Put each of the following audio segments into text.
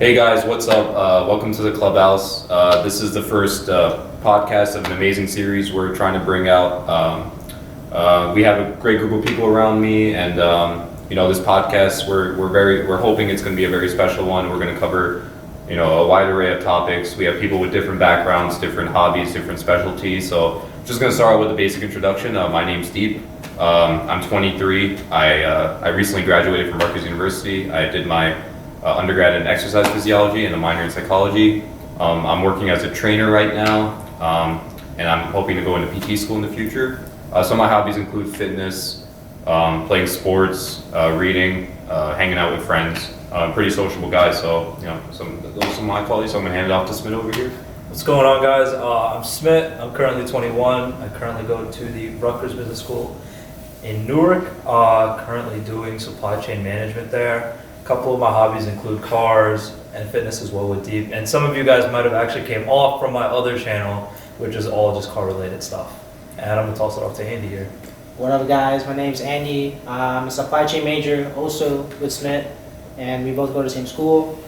Hey guys, what's up? Welcome to the Clubhouse. This is the first podcast of an amazing series we're trying to bring out. We have a great group of people around me, and this podcast we're hoping it's going to be a very special one. We're going to cover a wide array of topics. We have people with different backgrounds, different hobbies, different specialties. So just going to start with a basic introduction. My name's Deep. I'm 23. I recently graduated from Rutgers University. I did my undergrad in exercise physiology and a minor in psychology. I'm working as a trainer right now, and I'm hoping to go into PT school in the future. Some of my hobbies include fitness, playing sports, reading, hanging out with friends. I'm a pretty sociable guy, so those are some of my qualities. So I'm gonna hand it off to Smit over here. What's going on, guys? I'm Smit. I'm currently 21. I currently go to the Rutgers Business School in Newark. Currently doing supply chain management there. A couple of my hobbies include cars and fitness as well with Deep. And some of you guys might have actually came off from my other channel, which is all just car related stuff. And I'm gonna toss it off to Andy here. What up, guys? My name's Andy. I'm a supply chain major, also with Smit, and we both go to the same school.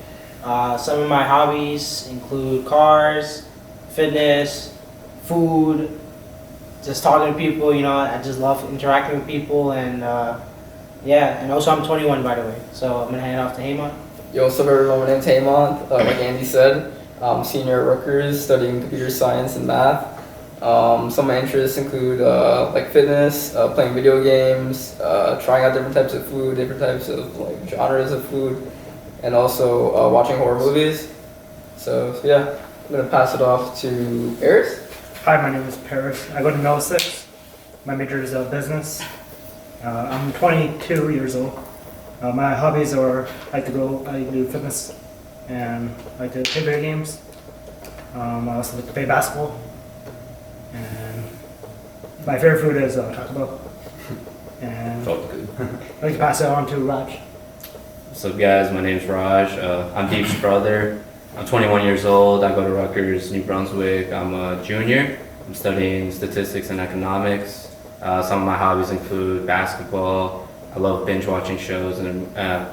Some of my hobbies include cars, fitness, food, just talking to people. I just love interacting with people, and and also I'm 21, by the way, so I'm gonna hand it off to Hemanth. Yo, what's up everyone, my name's Hemanth. Like Andy said, I'm senior at Rutgers studying computer science and math. Some of my interests include like fitness, playing video games, trying out different types of food, different types of like genres of food, and also watching horror movies. So yeah, I'm gonna pass it off to Paris. Hi, my name is Paris. I go to Mel 6. My major is business. I'm 22 years old. My hobbies are I do fitness, and I like to play video games. I also like to play basketball. And my favorite food is Taco Bell. And Felt good. I'd like to pass it on to Raj. What's up, guys? My name's Raj. I'm Deep's brother. I'm 21 years old. I go to Rutgers, New Brunswick. I'm a junior. I'm studying statistics and economics. Some of my hobbies include basketball. I love binge watching shows and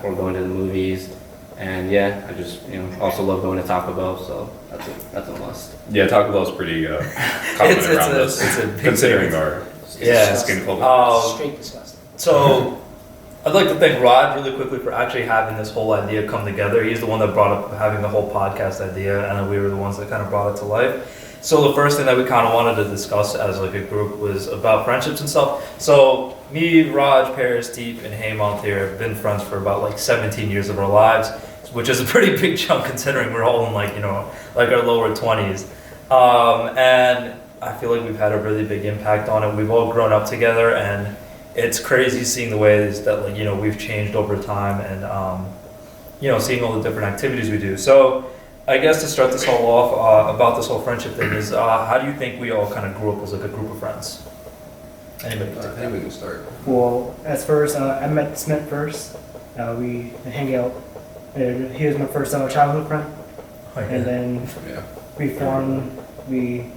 or going to the movies. And yeah, I just also love going to Taco Bell. So that's a must. Yeah, Taco Bell's pretty common around us, considering our skin color. Straight disgusting. So I'd like to thank Rod really quickly for actually having this whole idea come together. He's the one that brought up having the whole podcast idea, and we were the ones that kind of brought it to life. So the first thing that we kind of wanted to discuss as like a group was about friendships and stuff. So me, Raj, Paris, Deep, and Hemanth here have been friends for about like 17 years of our lives, which is a pretty big chunk considering we're all in like our lower 20s. And I feel like we've had a really big impact on it. We've all grown up together, and it's crazy seeing the ways that we've changed over time, and seeing all the different activities we do. So I guess to start this all off about this whole friendship thing is how do you think we all kind of grew up as like a group of friends? Anybody can take that? Anybody can start. Well, as first, I met Smith first. We hang out. He was my first childhood friend. Oh, yeah. And then we've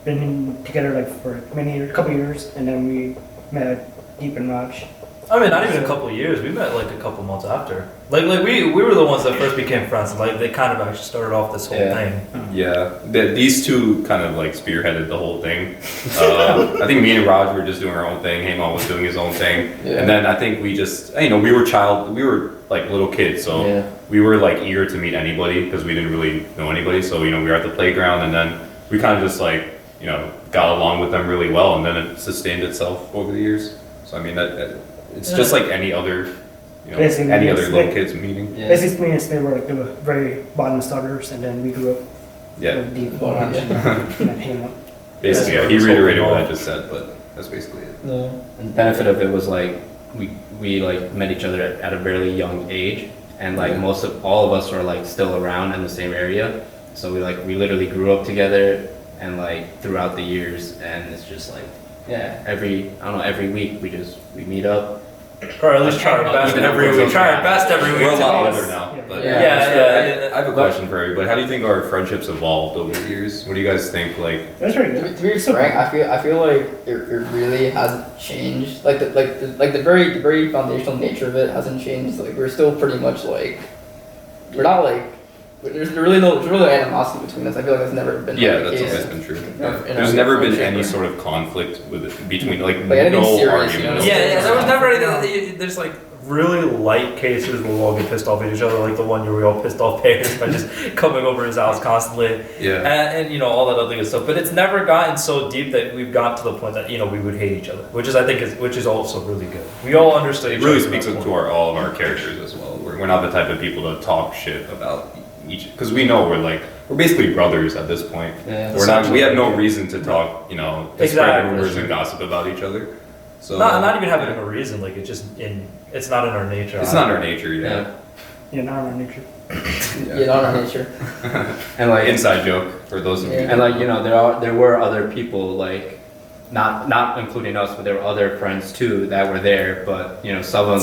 been together for a couple years, and then we met Deep and Raj. I mean, not even a couple of years. We met like a couple months after. Like we were the ones that first became friends. Like they kind of actually started off this whole thing. Yeah, these two kind of like spearheaded the whole thing. I think me and Raj were just doing our own thing. Hemanth was doing his own thing, and then I think we just, we were like little kids, so we were like eager to meet anybody because we didn't really know anybody. So we were at the playground, and then we kind of just got along with them really well, and then it sustained itself over the years. So I mean that it's just like any other. Any other little kids meeting. Yeah. Basically, me and Smith were like the very bottom starters, and then we grew up. Deep and Hemanth. Basically, he reiterated what I just said, but that's basically it. Yeah. And the benefit of it was like we like met each other at a fairly young age, and like all of us are like still around in the same area. So we literally grew up together, and like throughout the years, and it's just like every week we meet up. Or at least try our best every week. We're a lot older now. But Yeah. I have a question for everybody. How do you think our friendships evolved over the years? What do you guys think? That's pretty good. To be frank, I feel like it really hasn't changed. Like the very foundational nature of it hasn't changed. Like we're still pretty much like we're not like there's really no animosity between us. I feel like that's never been Yeah, the that's case. always been true. Yeah. There's never been any sort of conflict between anything no serious, argument. Yeah, there was never anything. There's like really light cases where we all get pissed off at each other, like the one where we all pissed off parents by just coming over his house constantly, Yeah. and you know all that other good stuff. But it's never gotten so deep that we've got to the point that you know we would hate each other, which is also really good. We all understood It each really other. speaks to all of our characters as well. We're not the type of people to talk shit about each, because we know we're basically brothers at this point. Yeah. We have no reason to talk, to spread Exactly. rumors and gossip about each other. So Not even having a reason, like it's not in our nature. it's not our nature, yeah. Yeah, not our nature. Yeah, not our nature. And like Inside joke for those of you. Yeah. And like there were other people like not including us, but there were other friends too that were there. But some of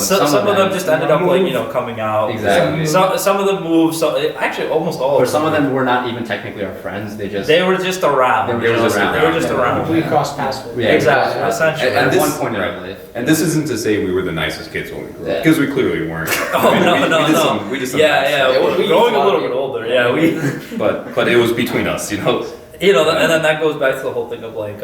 them just ended up like coming out. Exactly. Some of them moved. So actually, almost all. or of some of them were not even technically our friends. They They were just around. They were just around. They were just around. We crossed paths with. Yeah, Exactly. yeah. Essentially. And at this- one point in right. our life. And this isn't to say we were the nicest kids when we grew up, Yeah. because we clearly weren't. Oh, we did some bad stuff. We're growing a little bit older. Yeah, we. But it was between us, And then that goes back to the whole thing of like,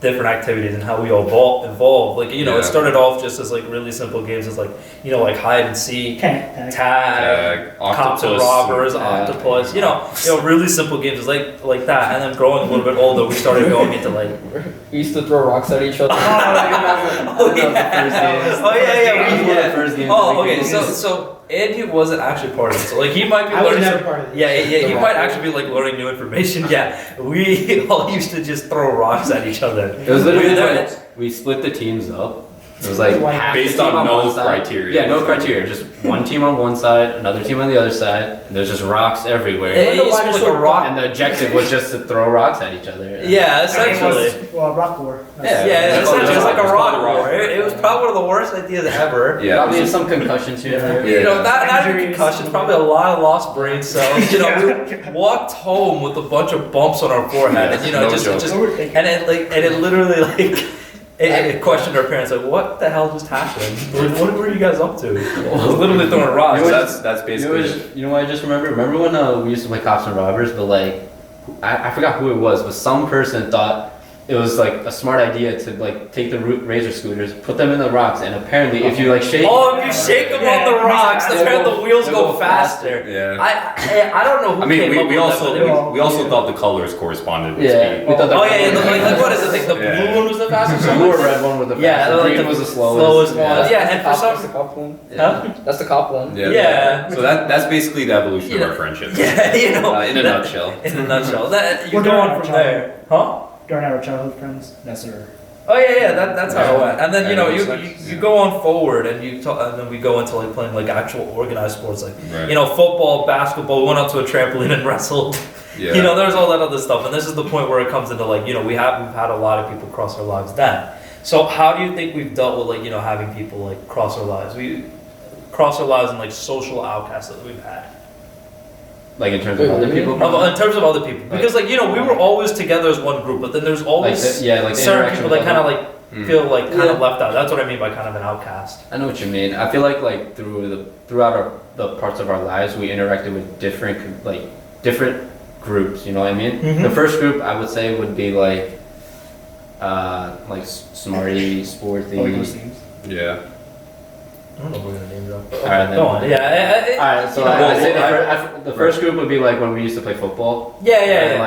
different activities and how we all evolve. Like, Yeah. it started off just as like really simple games as like, like hide and seek, Can't. tag, cops and octopus, robbers, yeah. octopus. Really simple games like that. And then growing a little bit older, we started going into like. We used to throw rocks at each other. Oh yeah. First game. Oh, okay. So Andy wasn't actually part of it. So like he might be I was learning. never part of this. Yeah. He The might rock actually be like learning new information. Yeah. We all used to just throw rocks at each other. It was literally We- like we split the teams up. It was like Why? half the Based team on no one side. criteria. Yeah, no criteria. Just one team on one side, another team on the other side. And there's just rocks everywhere. It used to be like a rock. And the objective was just to throw rocks at each other. Yeah, essentially. Well, rock war. Yeah. Yeah, It's called essentially, it's like a it's called rock a rock war. It was probably one of the worst ideas ever. Yeah. Probably some concussions here. Yeah. Not even Injuries. concussions, probably a lot of lost brain cells. We walked home with a bunch of bumps on our forehead, and No just joke. Overthinking. and it literally like it questioned our parents like, what the hell just happened? What were you guys up to? It was literally throwing rocks. So that's basically. You know what I just remember? Remember when we used to play cops and robbers, but like I forgot who it was, but some person thought it was like a smart idea to like take the razor scooters, put them in the rocks, and apparently if you like shake. Oh, if you shake them on the rocks, apparently the wheels go faster. Yeah. I don't know who I mean, came up we with also that, but we also thought the colors corresponded with Yeah, speed. we thought Oh yeah, like what is it? Like the Yeah. blue one was the fastest the one. blue or red one was the Yeah, fastest. like Green the was the slowest one. Yeah. Yeah, and for That's some. the cop one. Huh? That's the cop one. Yeah. So that's basically the evolution Yeah. of our friendship. Yeah, In a that- nutshell. In a nutshell, that you We're go doing on our from job. there, huh? During our childhood friends, that's our. Oh yeah, that's how it went. And then And it was you go on forward, and and then we go into like playing like actual organized sports, like Right. football, basketball. We went up to a trampoline and wrestled. Yeah. There's all that other stuff, and this is the point where it comes into like we've had a lot of people cross our lives then. So how do you think we've dealt with like having people like cross our lives? We cross our lives and like social outcasts that we've had. Like in terms of other people. In terms of other people, because we were always together as one group, but then there's always like the certain interaction people that with kind of other- like feel like kind of left out. That's what I mean by kind of an outcast. I know what you mean. I feel like throughout the parts of our lives, we interacted with different groups. You know what I mean? Mhm. The first group I would say would be like smarty, sporty. All those things. Yeah. I don't know if we're gonna name drop. Alright, then. Go on. Yeah. Alright, so I'd say the first group would be like when we used to play football. Yeah. And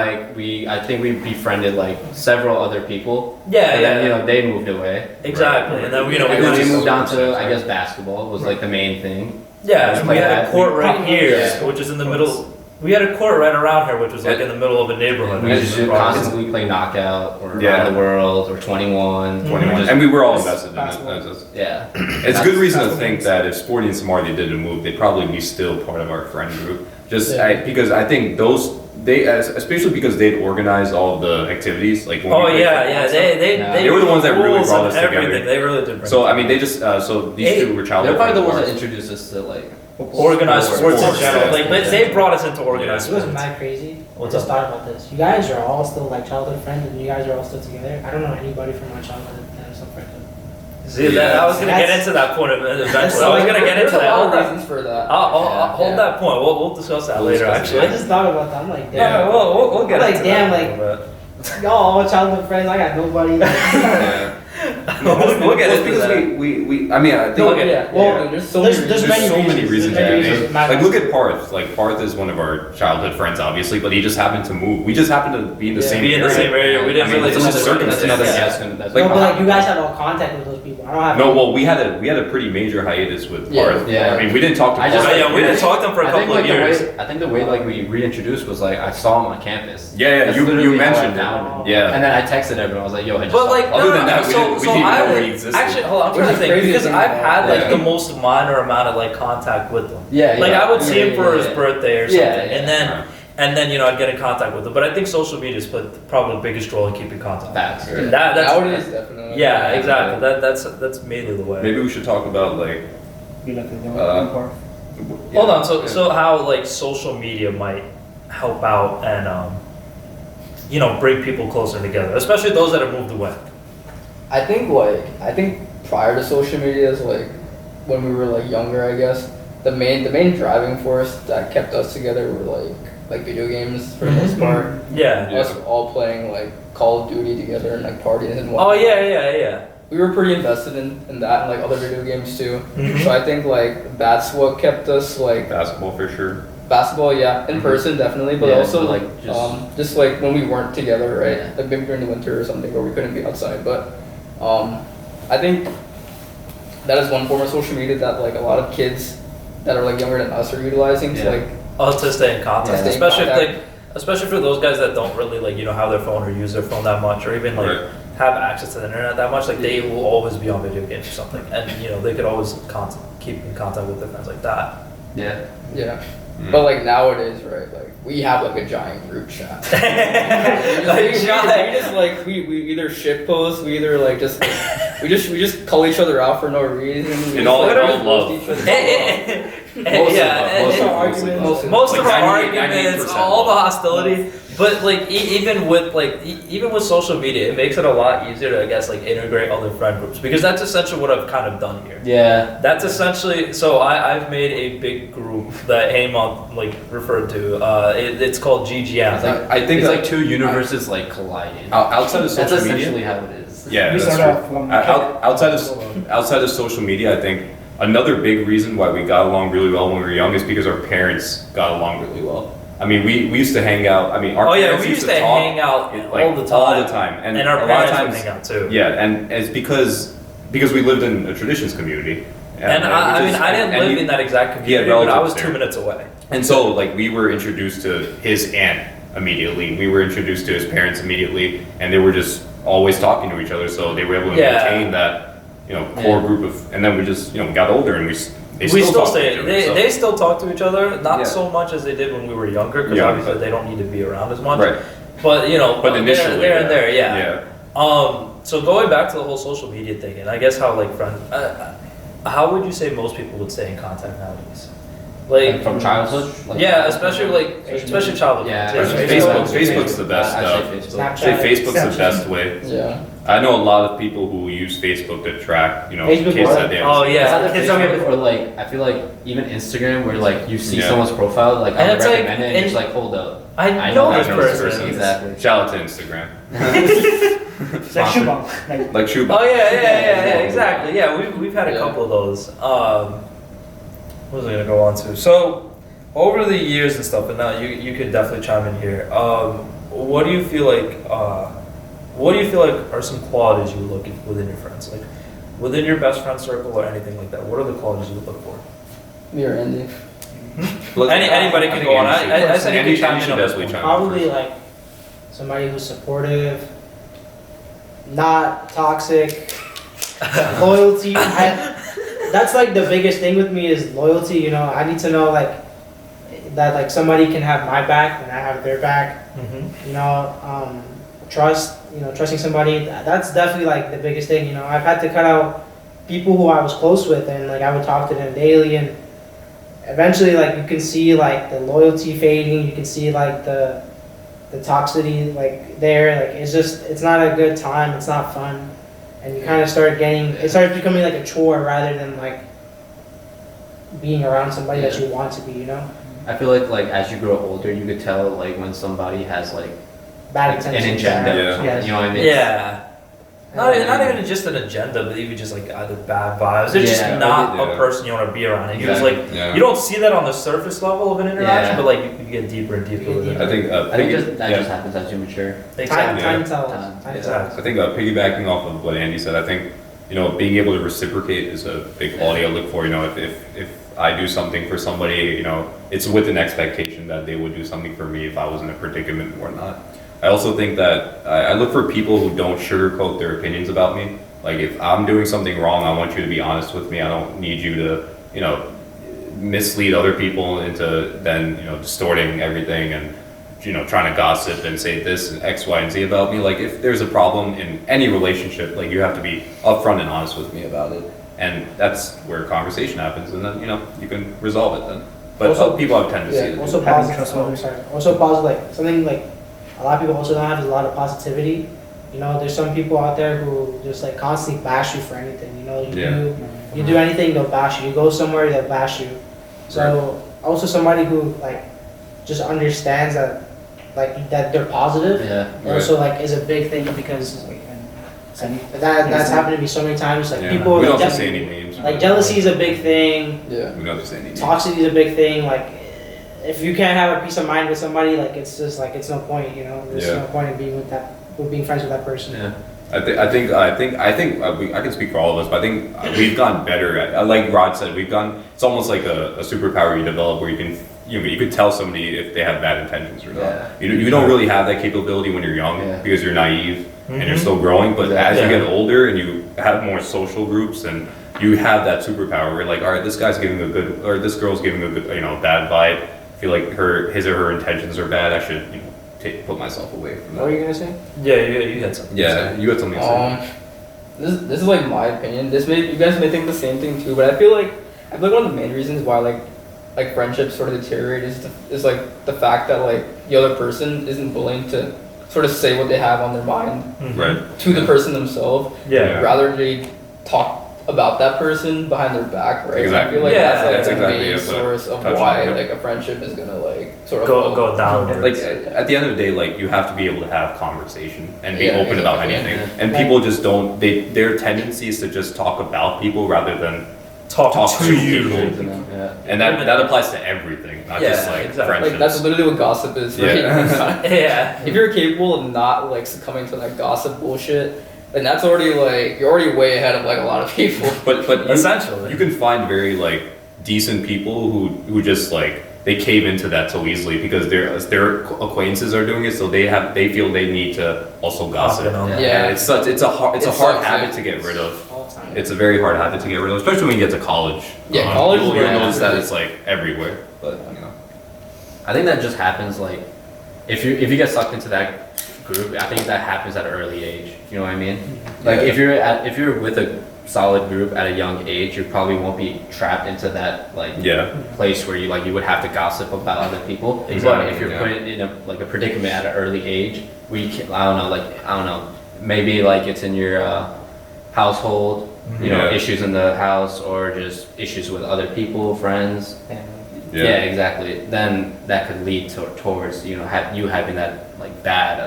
I think we befriended like several other people. Yeah. And then they moved away. Exactly. And then we And then we just moved on to I guess basketball was like the main thing. yeah. And we had a that. court right here, Yeah. which is in the middle. We had a court right around here, which was like in the middle of a neighborhood. We used to constantly play knockout or Yeah. around the world or 21. 21. Just- And we were all invested in Basketball. it. yeah. It's good reason to think that if Sporty and Smarty didn't move, they'd probably be still part of our friend group. Because I think especially because they'd organize all the activities, like when Oh we played yeah. football. They They were the ones that really rules brought and us together. everything. They really did. Bring So us I mean, they just so these two were They're childhood probably the friends ones of that ours. introduced us to like organized sports in Sports, general. yeah. Like they brought us into organized It was sports. mad crazy. What's I just up? thought about this. You guys are all still like childhood friends, and you guys are all still together. I don't know anybody from my childhood that I'm still friends with. See, Yeah. I was gonna get into that point eventually. I was gonna get There's into a lot of that. reasons for that. I'll hold Yeah. that point. We'll discuss that We'll later. discuss it, Actually, I just thought about that. I'm like, Yeah. damn. we'll get I'm like, into damn, that like- a little bit. Y'all all childhood friends. I got nobody. Like, Yeah. we'll get Well, into because that. I mean, I think No, okay. Yeah. Well, There's so there's many reasons. many so many reasons. There's many Yeah, reasons. yeah. Like look at Parth. Like Parth is one of our childhood friends, obviously, but he just happened to move. We just happened to be in the Yeah. same Be in area. the same area. We didn't I mean, really it's just just circumstance. That's another Yeah. yes. That's Like, no, but like you guys had all contact with those people. I don't have. No, well, we had a pretty major hiatus with Yeah. Parth. Yeah. I mean, we didn't talk to I Parth. just- Yeah, we didn't talk to them for a I think couple like of years. I think the way like we reintroduced was like I saw him on campus. Yeah, That's you literally how I mentioned found it. him. Yeah. And then I texted everyone. I was like, yo, I just But saw like, him. Other than that, we so, didn't- we so didn't I know he would- existed. actually hold on. I'm Which trying is to think crazy because to I've think had about. like Yeah. the most minor amount of like contact with them. Yeah, Like yeah. I would see him for his Yeah. birthday or something, Yeah, yeah. and then you know I'd get in contact with him. But I think social media has played probably the biggest role in keeping contact. Facts. That's Nowadays, definitely. yeah, exactly. That's mainly the way. Maybe we should talk about like. Be like the Uh, part. Hold on. So Yeah. so how like social media might help out and you know bring people closer together, especially those that have moved away. I think prior to social media is like when we were like younger, I guess the main driving force that kept us together were like video games for the most part. Yeah. Yeah. Us all playing like Call of Duty together and like partying and whatnot. Oh yeah. We were pretty invested in that and like other video games too. Mhm. So I think like that's what kept us like Basketball for sure. basketball, yeah, in Mhm. person definitely, but Yeah, also like, like just- just like when we weren't together, right? Yeah. Like maybe during the winter or something where we couldn't be outside. But I think that is one form of social media that like a lot of kids that are like younger than us are utilizing to Yeah. like Oh, to stay in contact, Yeah, stay in especially contact. if especially for those guys that don't really like have their phone or use their phone that much, or even like Right. have access to the internet that much. Like they will always be on video games or something, and they could always keep in contact with their friends like that. Yeah. yeah. Mm. But like nowadays, right? Like we have like a giant group chat. Like, we just like we either shit post, we either like just we just call each other out for no reason. We In just, all- like, in all roast love. each other. Most yeah, of and- our arguments. most of Like our 98% arguments, all the hostility, but like even with social media, it makes it a lot easier to integrate other friend groups, because that's essentially what I've kind of done here. Yeah. That's essentially so I've made a big group that Hemanth referred to. It's called GGM. It's like, I think it's that- like two universes like colliding. Outside of That's social media. essentially how it is. Yeah, We that's start true. off from Outside of social media, I think another big reason why we got along really well when we were young is because our parents got along really well. I mean, we used to hang out. I mean, our Oh yeah, parents we used to talk hang out like, all the time. all the time, and a our lot of parents would times- hang out too. Yeah, and it's because we lived in a traditions community. And I mean, I didn't live in that exact community, but I was relatives 2 there. minutes away. And so, like, we were introduced to his aunt immediately. We were introduced to his parents immediately, and they were just always talking to each other. So they were able to Yeah. maintain that, core group of. And then we just, got older, and they We still talk to stay. each other, They, so- they still talk to each other, not Yeah. so much as they did when we were younger, because Yeah, obviously but- they don't need to be around as much. Right. But But initially, there and there, yeah. Yeah. So going back to the whole social media thing, and I guess how friends, how would you say most people would stay in contact nowadays? Like from childhood. Like, Yeah, especially childhood. Yeah. ones. Facebook's the best. I'd say Facebook. Say Facebook's the best way. Yeah. I know a lot of people who use Facebook to track, Facebook kids what? that they have. Oh It's yeah, either Kids don't Facebook get- or like I feel like even Instagram where like you see Yeah. someone's profile like And I it's would like- recommend it and and- it's like hold up. I know this I know this person. person. Exactly. Shout out to Instagram. Like Shubham. Like, Like Shuba. Oh yeah, exactly. Yeah, we've had a Yeah. couple of those. What was I gonna go on to? So over the years and stuff, and now you could definitely chime in here. What do you feel like? What do you feel like are some qualities you would look at within your friends, like within your best friend circle or anything like that? What are the qualities you would look for? Me or Andy. Anybody can go on. I said you Andy, could chime Andy in should on this definitely one. chime in Probably first. like somebody who's supportive, not toxic, loyalty. That's like the biggest thing with me is loyalty. I need to know that somebody can have my back and I have their back. Mhm. Trust. Trusting somebody. That's definitely like the biggest thing. I've had to cut out people who I was close with, and I would talk to them daily, and eventually you can see the loyalty fading. You can see the toxicity there. It's not a good time. It's not fun. and you kind of start getting, it starts becoming like a chore rather than like being around somebody that you want to be, you know? I feel like as you grow older, you could tell like when somebody has like Bad an intentions. agenda. Yeah. Yes. You know what I mean? Yeah. Not even just an agenda, but even just like either bad vibes. They're just Yeah. not Yeah. a person you want to be around. And you just Exactly. like Yeah. you don't see that on the surface level of an interaction, Yeah. but like you get deeper and deeper with it. I think I think that just happens as you mature. Exactly. Time Yeah. tells. Time. Time Exactly. tells. I think piggybacking off of what Andy said, I think being able to reciprocate is a big quality I look for. If I do something for somebody, it's with an expectation that they would do something for me if I was in a predicament or not. I also think that I look for people who don't sugarcoat their opinions about me. Like if I'm doing something wrong, I want you to be honest with me. I don't need you to, mislead other people into then, distorting everything and, trying to gossip and say this and X, Y, and Z about me. Like if there's a problem in any relationship, like you have to be upfront and honest with me about it. And that's where conversation happens, and then you can resolve it then. But Also- people have a tendency to do Also that. Having positive. trust Oh, others. sorry. Also positive, like something like a lot of people also don't have is a lot of positivity. There's some people out there who just like constantly bash you for anything. You do anything, they'll bash you. You go somewhere, they'll bash you. So also somebody who like just understands that that they're positive. Yeah. Also like is a big thing because that's happened to me so many times. Like Yeah. people We don't like, have to say any names. like jealousy is a big thing. Yeah. We don't have to say any names. Toxicity is a big thing. Like, if you can't have a peace of mind with somebody, like it's just like it's no point. There's Yeah. no point in being friends with that person. Yeah. I think I can speak for all of us, but I think we've gotten better at, like Rod said, it's almost like a superpower you develop where you can you could tell somebody if they have bad intentions or not. Yeah. You don't really have that capability when you're young Yeah. because you're naive and you're Mhm. still growing. But as you Yeah. get older and you have more social groups and you have that superpower, where like, all right, this guy's giving a good, or this girl's giving a good, bad vibe. I feel like his or her intentions are bad. I should, put myself away from What were that. you gonna say? Yeah, you had something. to Yeah, say. you had something to say. This is like my opinion. You guys may think the same thing too, but I feel like one of the main reasons why like friendships sort of deteriorate is like the fact that like the other person isn't willing to sort of say what they have on their mind Mhm. Right. to the person themselves. Yeah. Rather they talk about that person behind their back, right? Exactly. I feel like Yeah, that's like that's the exactly main it, but source of touch on why it. like a friendship is gonna like sort of Go down. Like at the end of the day, like you have to be able to have conversation and be Yeah, open about exactly. anything. Yeah. And people just don't. Their tendency is to just talk about people rather than Talk to to you. you. Yeah. And that applies to everything, not just Yeah, like exactly. friendships. like that's literally what gossip is, right? Yeah. Yeah. If you're capable of not like succumbing to that gossip bullshit, then that's already like you're already way ahead of like a lot of people. but Essentially. you can find very like decent people who just like they cave into that so easily because their acquaintances are doing it, so they feel they need to also gossip. Gossip and all that. Yeah. And it's a hard It hard sucks, habit yeah. to get rid of. All the time. It's a very hard habit to get rid of, especially when you get to college. Yeah, college is you'll where notice that it's it's like everywhere. But I think that just happens like if you get sucked into that group, I think that happens at an early age. You know what I mean? Like Yeah. if you're with a solid group at a young age, you probably won't be trapped into that like yeah, place where you would have to gossip about other people. Exactly, But if you're yeah. put in a predicament at an early age, I don't know, maybe like it's in your household, Yeah. issues in the house or just issues with other people, friends. Yeah, exactly. Then that could lead towards you having that like bad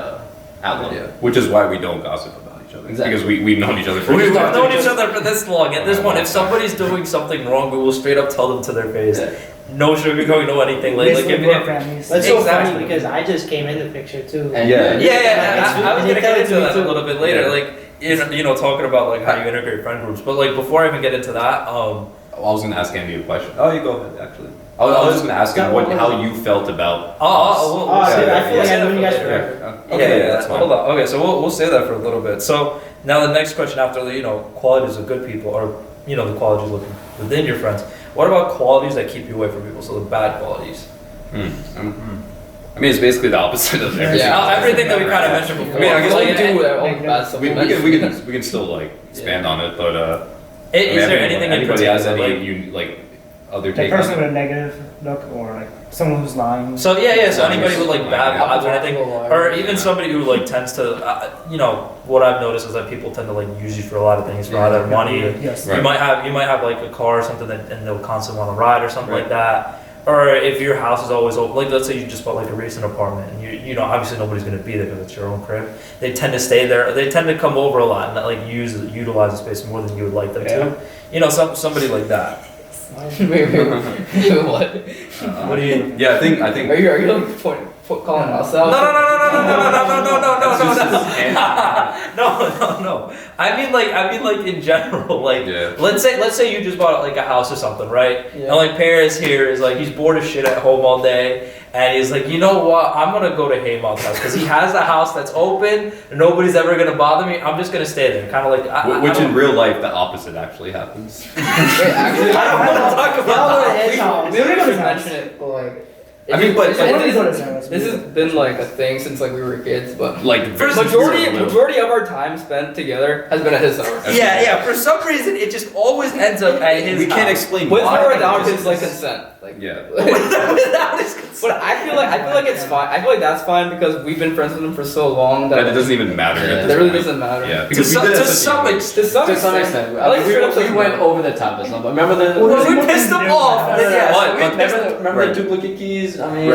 outlook. Yeah. Which is why we don't gossip about each other Exactly. because we've known each other for We've years. known each other for this long. At this point, if somebody's doing something wrong, we will straight up tell them to their face. Yeah. No sugarcoating, no anything. Like Basically, if, we're if, families. That's so Exactly. funny because I just came in the picture too. And- Yeah. yeah, I was They gonna tell get it into to me that a too. little bit later. Yeah. Like talking about like how you integrate friend groups. But like before I even get into that, Well, I was gonna ask Andy a question. Oh, you go ahead. Actually, I was just gonna ask him how you felt about. Oh, dude, I feel like I've known you guys forever. Okay, yeah, that's fine. Hold on. Okay, so we'll say that for a little bit. So now the next question after the qualities of good people or the qualities looking within your friends. What about qualities that keep you away from people? So the bad qualities. I mean, it's basically the opposite of everything. Yeah. Everything that we kind of mentioned before. I mean, I guess like, we do all like, the bad stuff. we can still like expand on it, but Is there anything in anybody has particular? any other The take on person it? with a negative look, or like someone who's lying. So so anybody with like bad Yeah. vibes or anything, or even somebody who like tends to, what I've noticed is that people tend to like use you for a lot of things, for either money. Yes. Right. You might have like a car or something and they'll constantly want to ride or something like that. Or if your house is always open, like let's say you just bought like a recent apartment and you know obviously nobody's gonna be there because it's your own crib. They tend to stay there. They tend to come over a lot and like utilize the space more than you would like them to. Somebody like that. Wait, what? What do you? Yeah, I think. Are you like calling us out? No. I mean like in general, like Yeah. let's say you just bought like a house or something, right? Yeah. And like Paris here is like he's bored as shit at home all day, and he's like, you know what? I'm gonna go to Hemanth's house because he has a house that's open, and nobody's ever gonna bother me. I'm just gonna stay there, kind of like. Which in real life, the opposite actually happens. Wait, actually, I don't want to talk about that. we don't even mention it, but like. I mean, but- this has been like a thing since like we were kids, but Like majority of our time spent together has been at his house. Yeah. For some reason, it just always ends up at his. We can't house. explain With why. or but without it his just- like consent. Like Yeah. Without his consent. But I feel like it's fine. I feel like that's fine because we've been friends with him for so long that That it doesn't even matter. Yeah. At that this really point. doesn't matter. Yeah, To because some, we did to it some extent. To some extent. I like straight up we went over the top of something. Remember the Well, we pissed him off. Then yes, But- we but pissed him. remember the duplicate keys? I mean,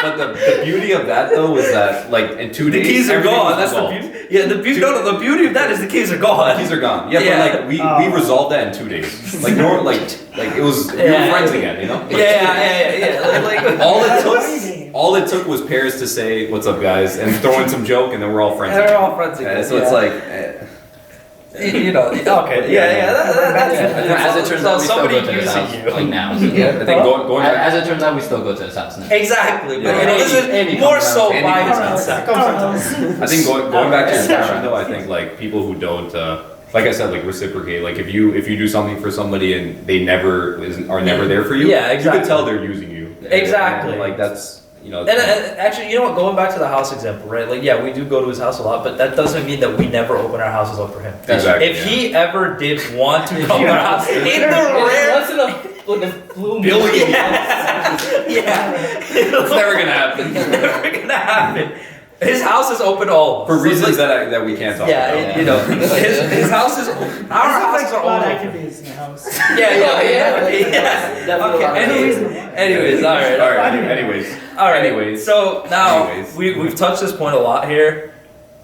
But the beauty of that though was that like in 2 The days keys are everything gone. was That's the resolved. beauty. Yeah, the beauty. No, the beauty of that is the keys are gone. The keys are gone. Yeah, Yeah. but like we resolved that in 2 days. Like like it was we were Yeah. friends again, you know? Like, Yeah. Like, all it took was Paris to say what's up guys and throw in some joke and then we're all friends. they're again. all friends again. So it's like Okay. Yeah. as it turns out, we still somebody go to his using house you. like now. So. I think going back. As it turns out, we still go to his house now. Exactly. But Yeah. this Andy is more comes so around. by Andy his comes consent. I think going back to your question though, I think like people who don't like I said, like reciprocate. Like if you do something for somebody and they are never there for you, Yeah, you exactly. can tell they're using you. Exactly. And, like that's And actually, you know what? Going back to the house example, right? Like, yeah, we do go to his house a lot, but that doesn't mean that we never open our houses up for him. Exactly. If he ever did want to come to our house, in the rare, Once in a blue Billion. yeah, it's never gonna happen it's never gonna happen. His house is open all for so reasons like, that we can't talk yeah, about. you know, his house is our houses are a lot of all. activities in the house. Yeah. Definitely. Okay. Anyways, all right. All right. Anyways. All right. Anyways. So now Anyways. we've touched this point a lot here.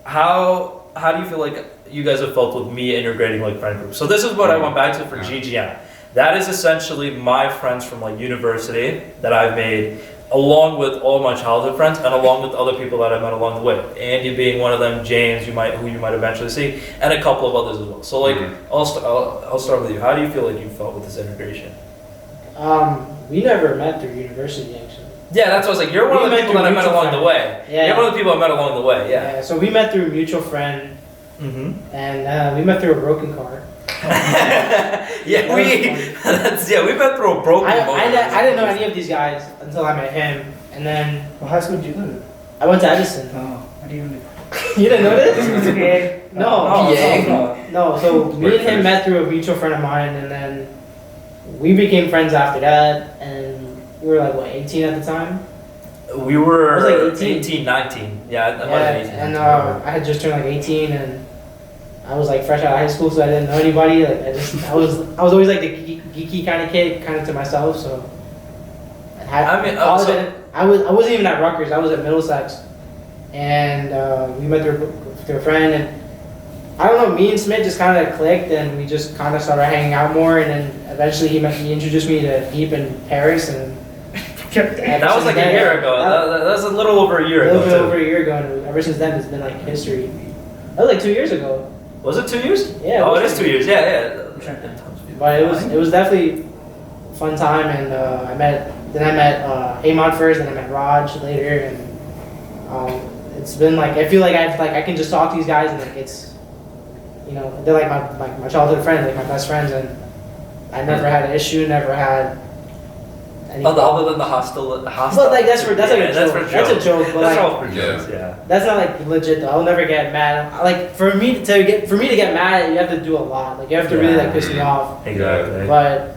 How do you feel like you guys have felt with me integrating like friend groups? So this is what I went back to for GGM. That is essentially my friends from like university that I've made, along with all my childhood friends, and along with other people that I met along the way. Andy being one of them, James, who you might eventually see, and a couple of others as well. So like, I'll start with you. How do you feel like you felt with this integration? We never met through university actually. Yeah, that's what I was like. You're one We of the met people that I through met mutual along the way. Yeah. You're one of the people I met along the way. Yeah. So we met through a mutual friend, Mm-hmm. and we met through a broken car. Yeah, we met through a broken. I didn't know any of these guys until I met him, and then What high school did you go to? I went to Edison. Oh, what do you do? You didn't know this? It's okay. No. Yeah. No, so me and him met through a mutual friend of mine, and then we became friends after that, and we were like, what, 18 at the time? We were I was like 18. 18, 19. Yeah, I might Yeah, have been 18. and I had just turned like 18, and I was like fresh out of high school, so I didn't know anybody. Like I was always like the geeky kind of kid, kind of to myself. So I mean, all of so- it- I wasn't even at Rutgers. I was at Middlesex, and we met through a friend, and I don't know. Me and Smit just kind of clicked, and we just kind of started hanging out more. And then eventually, he introduced me to Deep in Paris, and That was like a year ago. That was a little over a year a ago. little bit too. over a year ago, and ever since then, it's been like history. That was like 2 years ago. Was it 2 years? Yeah, Oh, it it was is 2 2 years. Yeah. But it was definitely a fun time, and I met Hemanth first, then I met Raj later, and it's been like I feel like I can just talk to these guys, and like it's, you know, they're like my childhood friends, like my best friends, and I never had an issue, never had Other than the hostile. But like that's like a that's joke. for That's a jokes. joke. But That's like, all for jokes. Yeah. that's not like legit though. I'll never get mad. Like for me to get mad, you have to do a lot. Like you have to really like piss me off. Exactly. But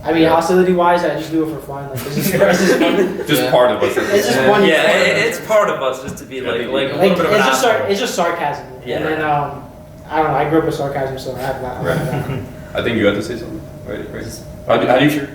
I mean, hostility wise, I just do it for fun. Like it's just fun. Just part of us. It's just one. Yeah, it's part of us just to be like a little bit of an asshole. It's just sarcasm. Yeah. And then I don't know. I grew up with sarcasm, so I have that. Right. I think you had to say something. Right. How do you?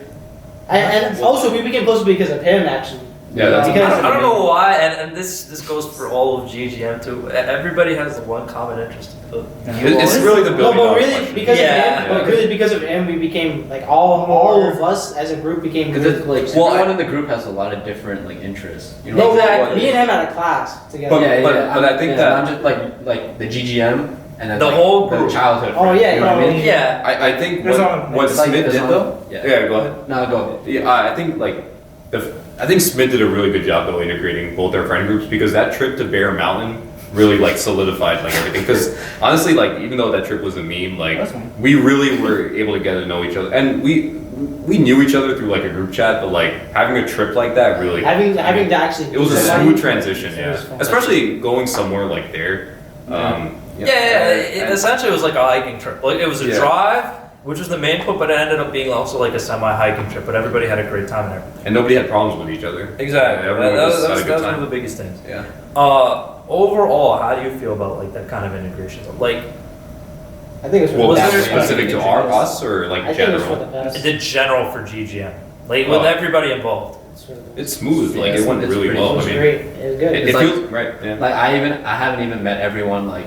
And also, we became close because of him, actually. Yeah, that's Because I don't know why, and this goes for all of GGM too. Everybody has one common interest. It's really the No, building. but block really question. because Yeah. of him, but really because of him, we became like all of us as a group became. Because it's like Well, everyone in the group has a lot of different like interests. You No, Exactly. me and him had a class together. But I think that- not just like the GGM and then The like, whole the group. childhood. Oh, friends, yeah, you know what I mean? Yeah. I think There's what all- what It's like Smit there's did all- though. Yeah. Go ahead. No, go ahead. Yeah, I think like I think Smith did a really good job though integrating both our friend groups because that trip to Bear Mountain really like solidified like everything. Because honestly, like even though that trip was a meme, like That's fine. we really were able to get to know each other, and we knew each other through like a group chat. But like having a trip like that really having to actually. it was a Yeah. smooth transition, It was yeah. fun. Especially going somewhere like there. It essentially was like a hiking trip. Like it was a Yeah. drive, which was the main point, but it ended up being also like a semi-hiking trip. But everybody had a great time and everything. And nobody had problems with each other. Exactly. Yeah, everyone that just was, had a that good was one time. of the biggest things. Yeah. Overall, how do you feel about like that kind of integration? Like I think it's for Well, the was best. there specific to It's- us or like I think it's for the general? best. the general for GGM, like with Oh. everybody involved. It's for the best. It's smooth. Like Yeah, it went it's really pretty- It well. was I mean, great. It was good. it It's like- feels right. Yeah. Like I haven't even met everyone like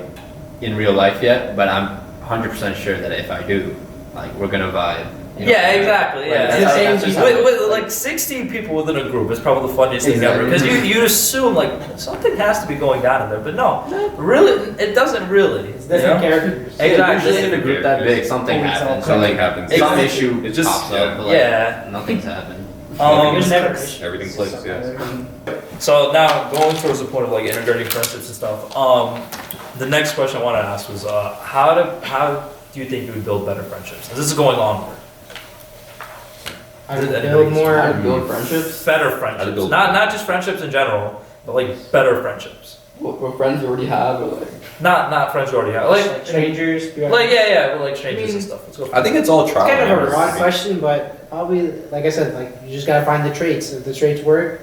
in real life yet, but I'm 100% sure that if I do, like we're gonna vibe. you know? Yeah, exactly. Like, Yeah, that's It's the how- same that's just people. how- with like 16 people within a group is probably the funniest thing ever Exactly. because you assume like something has to be going down in there, but no, really, it doesn't really. It's different you know? characters. Exactly. Usually in a group that big, something Always happens. So Something like happens. some Exactly. issue It's just- pops yeah. up, but like Yeah. nothing's happened. There's never an issue. Everything It's clicks. just Yeah. something. So now going towards the point of like integrating friendships and stuff. The next question I want to ask was how do you think you would build better friendships? This is going onward. I would How to build How to more. build friendships? Better How to friendships, build- not just friendships in general, but like better friendships. What friends you already have, or like. Not friends you already have. Like strangers. Yeah, but like strangers I mean, and stuff. Let's go. I think it's all trial. It's kind and of a error. broad question, but probably, like I said, like you just gotta find the traits. If the traits work,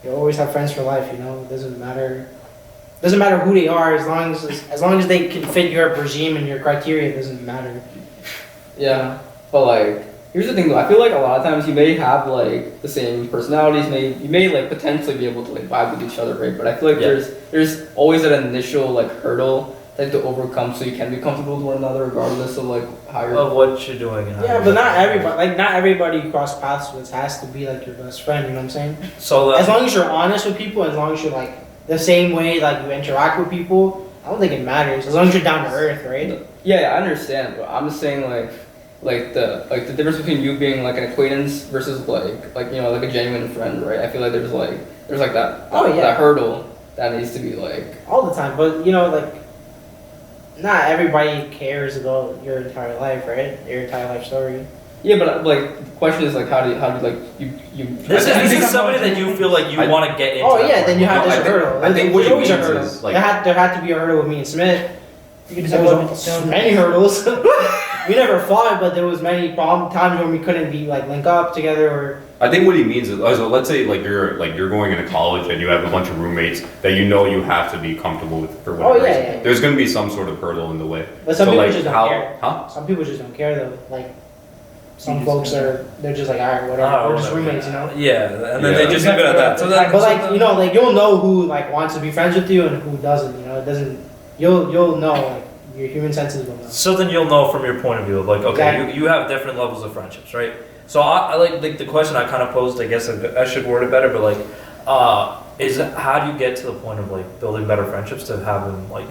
you'll always have friends for life. You know, it doesn't matter. Doesn't matter who they are, as long as they can fit your regime and your criteria. It doesn't matter. Yeah, but like, here's the thing though. I feel like a lot of times you may have like the same personalities. You may like potentially be able to like vibe with each other, right? But I feel like Yeah. there's always that initial like hurdle that to overcome, so you can be comfortable with one another, regardless of like how you're. Of what you're doing and how Yeah, you're but not doing. everybody. Like not everybody you cross paths with has to be like your best friend. You know what I'm saying? So As long as you're honest with people, as long as you're like the same way like you interact with people, I don't think it matters. As long as you're down to earth, right? Yeah, I understand, but I'm just saying like the difference between you being like an acquaintance versus like you know like a genuine friend, right? I feel like there's like that Oh, yeah. that hurdle that needs to be like. All the time, but you know, like, not everybody cares about your entire life, right? Your entire life story. Yeah, but like the question is like how do like you. This I think is somebody that you feel like you I- want to get into. Oh that yeah, then you have No, this I think- hurdle. I think what There's he always a means hurdle. is, like- there had to be a hurdle with me and Smith. You can just There have was a many hurdles. We never fought, but there was many times when we couldn't be like link up together or. I think what he means is, so let's say like you're going into college and you have a bunch of roommates that you know you have to be comfortable with for whatever Oh, yeah, reason. yeah. There's going to be some sort of hurdle in the way. But some So, people like, just don't how- care. Huh? Some people just don't care though. Like some You folks just- they're just like, all right, whatever. Oh, We're just whatever. roommates, you know. Yeah, and then Yeah. they just leave it at that. So that, But like you know, like you'll know who like wants to be friends with you and who doesn't. You know, it doesn't. You'll know like your human senses will know. So then you'll know from your point of view of like, okay, Exactly. you have different levels of friendships, right? So I like the question I kind of posed. I guess I should word it better, but like, is how do you get to the point of like building better friendships to have them like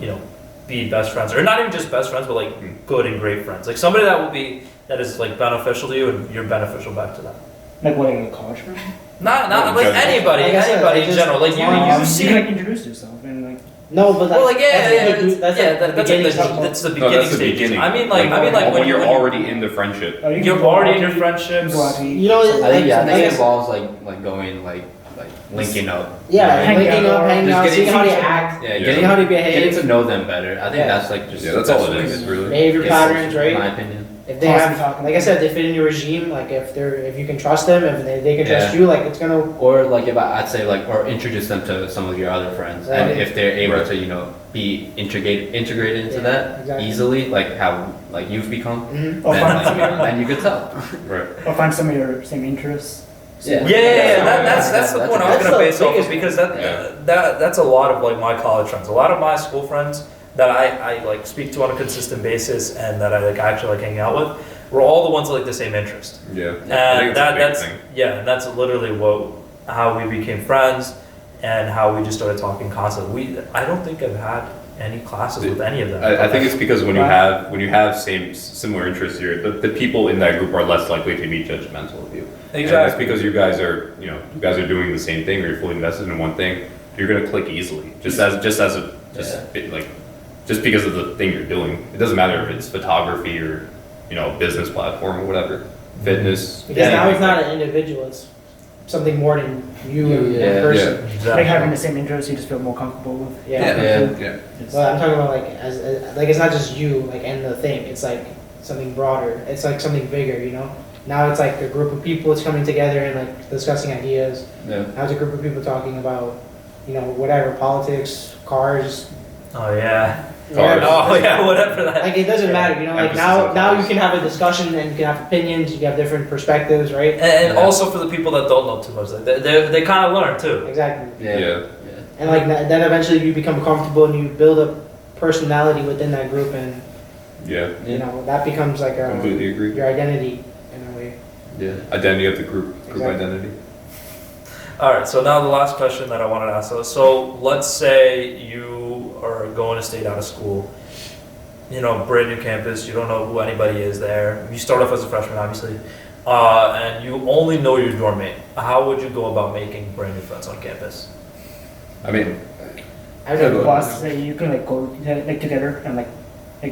be best friends, or not even just best friends, but like good and great friends, like somebody that is like beneficial to you and you're beneficial back to them. like what in a college friend? Not No, in like general. anybody, Like I said, anybody in just- general. Like You you can like see. introduce yourself and like No, but Well, like that's that's the beginning the stage. that's the No, beginning that's the stages. beginning. I mean like when you're you- already in the friendship. Oh, you can You're go already out in your to eat, friendships. go out to eat. You know, I think, like, yeah, I think I it guess- involves like going like linking up. Yeah, Hang like linking out up, or hanging just out, getting seeing how they to- act, Yeah, Yeah. seeing getting, how they getting behave, to know them better. I think Yeah. that's like just Yeah, the that's all best it way is, to- really. behavior Yes, patterns, in right? my opinion. If they Constantly have, talking like I said, they fit in your regime. Like if you can trust them, if they can trust Yeah. you, like it's gonna. Or like if I'd say like, or introduce them to some of your other friends, Right. and if they're able Right. to, be integrated into Yeah, that exactly. easily, like how like you've become, Mhm. Or then, find like, some of your, then you could tell. Right. or find some of your same interests. Yeah. That's the That's point a- I was that's gonna the base off of biggest because Yeah. that's a lot of like my college friends, a lot of my school friends that I like speak to on a consistent basis and that I like actually like hanging out with. We're all the ones with like the same interest, Yeah. I think and it's a big that's thing. and that's literally how we became friends and how we just started talking constantly. I don't think I've had any classes with any of them. I think it's because when you have similar interests, the people in that group are less likely to be judgmental of you. And that's exactly. because you guys are doing the same thing, or you're fully invested in one thing. You're gonna click easily, just because of the thing you're doing. It doesn't matter if it's photography or business platform or whatever, fitness. Because now anything. it's not an individual; it's something more than you and Yeah. one person. Like having the same interests, you just feel more comfortable with. Yeah. Yeah. Yeah. But I'm talking about like as like it's not just you like and the thing. It's like something broader. It's like something bigger. Now it's like a group of people. It's coming together and like discussing ideas. Yeah. Now it's a group of people talking about whatever politics, cars. Oh yeah. Cars. Oh yeah. Whatever that. Like it doesn't matter. Like Emphasis now on now cars. you can have a discussion and you can have opinions. You can have different perspectives, right? And Yeah. also for the people that don't know too much, like, they kind of learn too. Exactly. Yeah. And like then eventually you become comfortable and you build a personality within that group and Yeah. that becomes like Completely agree. your identity in a way. Yeah. Identity of the group Exactly. identity. All right. So now the last question that I wanted to ask. So let's say you are going to state out of school. Brand new campus. You don't know who anybody is there. You start off as a freshman, obviously, and you only know your dorm mate. How would you go about making brand new friends on campus? I mean, I don't know. Plus, you can like go like together and like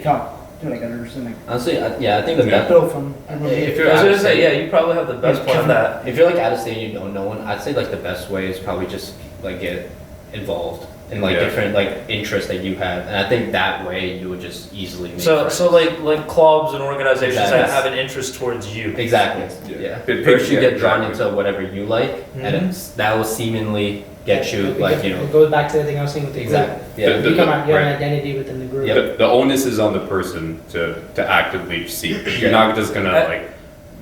talk to like others and like Honestly, I think the Yeah. best. build from. If I you're was out gonna of say, state, yeah, you probably have the best point on that. if you're like out of state and you don't know one, I'd say like the best way is probably just like get involved in like Yeah. different like interests that you have, and I think that way you would just easily make So friends. like clubs and organizations that Exactly. have an interest towards you. Exactly. Yeah. Yeah. It First, you yeah, get drawn exactly. into whatever you like, and that will seemingly get you like It goes back to the thing I was saying with the group. exactly. Yeah. The- You become you have an right. identity within the group. Yep. The onus is on the person to actively seek. You're not just gonna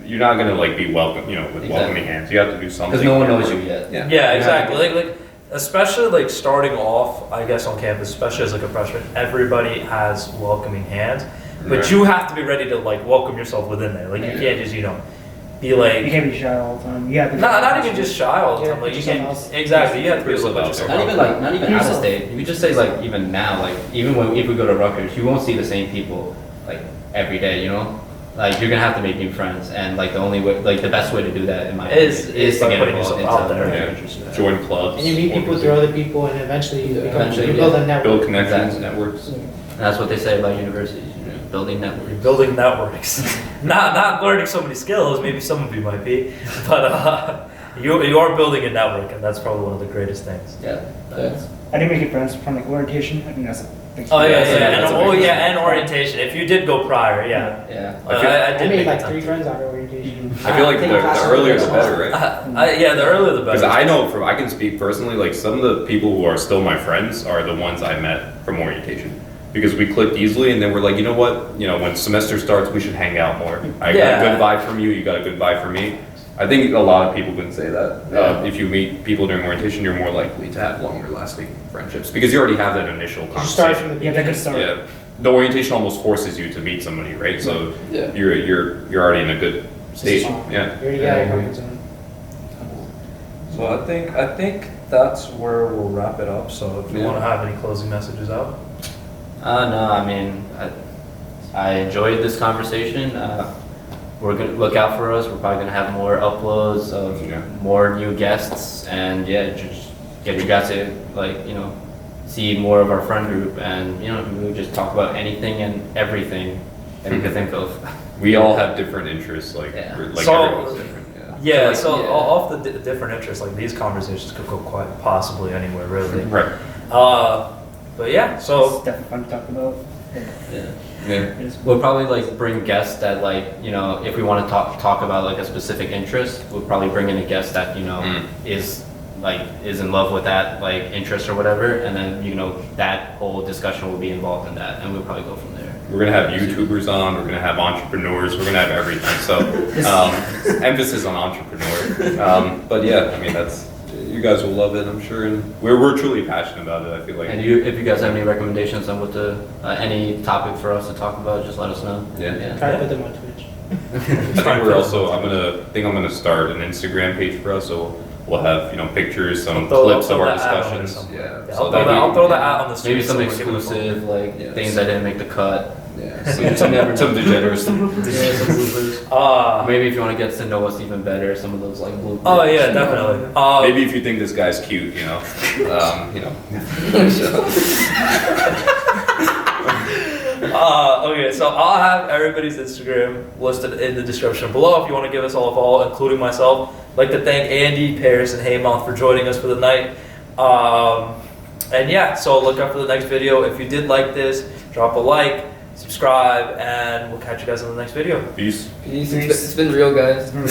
you're not gonna be welcome, with Exactly. welcoming hands. You have to do something. Because no one knows you yet. Yeah. Yeah, You have exactly. to- Like especially like starting off, I guess on campus, especially as like a freshman, everybody has welcoming hands, but Right. you have to be ready to like welcome yourself within there. Like you can't just be You like can't be shy all the time. You have to. not even just shy all the Yeah, time. Like you yourself can't else. exactly. You have to be a little bit yourself. Not even out of state. You could just say like even now, like even if we go to Rutgers, you won't see the same people like every day. Like you're gonna have to make new friends, and like the only way, like the best way to do that in my Is opinion, is to by get putting involved yourself out into there. whatever Yeah. you're interested in. Join clubs. And you meet people through other people, and eventually you Eventually, build yeah. a network. Build connections, Exactly. networks. And that's what they say about universities, building networks. You're building networks, not learning so many skills. Maybe some of you might be, but you are building a network, and that's probably one of the greatest things. Yeah. I didn't make it friends from like orientation. I think that's a big. Oh yeah, Yeah, yeah, that's a and, big thing. and orientation. If you did go prior, yeah. Yeah. I I did made make like it 3 time. friends out of orientation. I feel like think the classes earlier were the better, right? Yeah, the earlier the better. Because I know I can speak personally, like some of the people who are still my friends are the ones I met from orientation. Because we clicked easily and then we're like, you know what, when semester starts, we should hang out more. I got Yeah. a good vibe from you, you got a good vibe from me. I think a lot of people can say that. If you meet people during orientation, you're more likely to have longer lasting friendships. Because you already have that initial You start conversation. from the Yeah, that beginning. could start. Yeah. The orientation almost forces you to meet somebody, right? So Yeah. you're already in a good stage. Yeah. You already got your comfort zone. So I think that's where we'll wrap it up. So if you Yeah. want to have any closing messages out. No, I mean, I enjoyed this conversation. We're gonna look out for us. We're probably gonna have more uploads of Yeah. more new guests, and yeah, just get you guys to see more of our friend group, and you know, we would just talk about anything and everything that we could think of. We all have different interests, like Yeah. like So- everyone's different. Yeah. Yeah, Like, so yeah. off the different interests, like these conversations could go quite possibly anywhere, really. Right. But yeah, It's so definitely fun to talk about. Yeah. Yeah. It's- We'll probably like bring guests that like, you know, if we want to talk about like a specific interest, we'll probably bring in a guest that, you know, is in love with that like interest or whatever, and then, you know, that whole discussion will be involved in that, and we'll probably go from there. We're gonna have YouTubers on. We're gonna have entrepreneurs. We're gonna have everything. So emphasis on entrepreneur. But yeah, I mean that's you guys will love it, I'm sure, and we're truly passionate about it. I feel like. And if you guys have any recommendations on what to any topic for us to talk about, just let us know. Yeah. Try to put them on Twitch. I think we're also. I'm gonna start an Instagram page for us. So we'll have pictures, some clips of our discussions. Yeah, Yeah. I'll, So throw that, that'd I'll be- throw that out on the street. Maybe some so we'll give it a exclusive like Yes. things that didn't make the cut. Yeah. Some degenerates. Maybe if you want to get to know us even better, some of those like bloopers. Oh yeah, definitely. Maybe if you think this guy's cute, Okay, so I'll have everybody's Instagram listed in the description below if you want to give us all a follow, including myself. I'd like to thank Andy, Paris, and Hemanth for joining us for the night. And yeah, so look out for the next video. If you did like this, drop a like, subscribe, and we'll catch you guys in the next video. Peace. Peace. It's been real, guys.